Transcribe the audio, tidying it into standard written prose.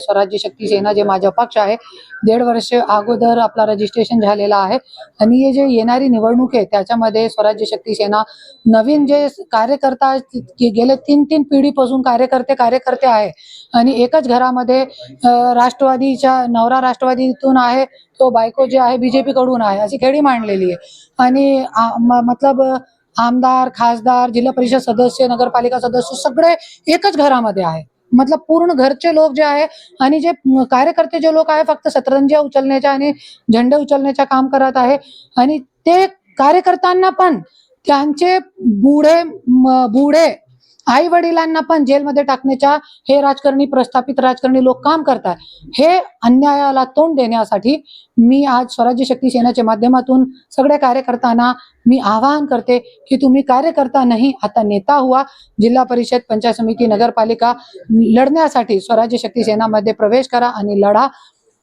स्वराज्य शक्ती सेना जे माझा पक्ष आहे 1.5 वर्ष अगोदर आपला रजिस्ट्रेशन झालेला आहे आणि हे जे येणारी निवडणूक आहे त्याच्यामध्ये स्वराज्य शक्ती सेना नवीन जे कार्यकर्ता गेले 3 पिढीपासून कार्यकर्ते आहे आणि एकच घरामध्ये राष्ट्रवादीच्या नवरा राष्ट्रवादीतून आहे तो बायको जे आहे बीजेपी कडून आहे अशी खेळी मांडलेली आहे आणि मतलब आमदार खासदार जिल्हा परिषद सदस्य नगरपालिका सदस्य सगळे एकच घरामध्ये आहे मतलब पूर्ण घरचे लोक जे आहे आणि जे कार्यकर्ते जे लोक आहे फक्त सतरंज्या उचलण्याच्या आणि झेंडे उचलण्याच्या काम करत आहे आणि ते कार्यकर्त्यांना पण त्यांचे बुढे आई वडिलांना पण जेलमध्ये टाकण्याच्या हे राजकारणी प्रस्थापित राजकारणी लोक काम करतात। हे अन्यायाला तोंड देण्यासाठी मी आज स्वराज्य शक्ती सेनेच्या माध्यमातून सगळ्या कार्यकर्त्यांना मी आवाहन करते की तुम्ही कार्यकर्ता नहीं आता नेता हुआ। जिल्हा परिषद पंचायत समिती नगरपालिका लढण्यासाठी स्वराज्य शक्ती सेनामध्ये प्रवेश करा आणि लढा।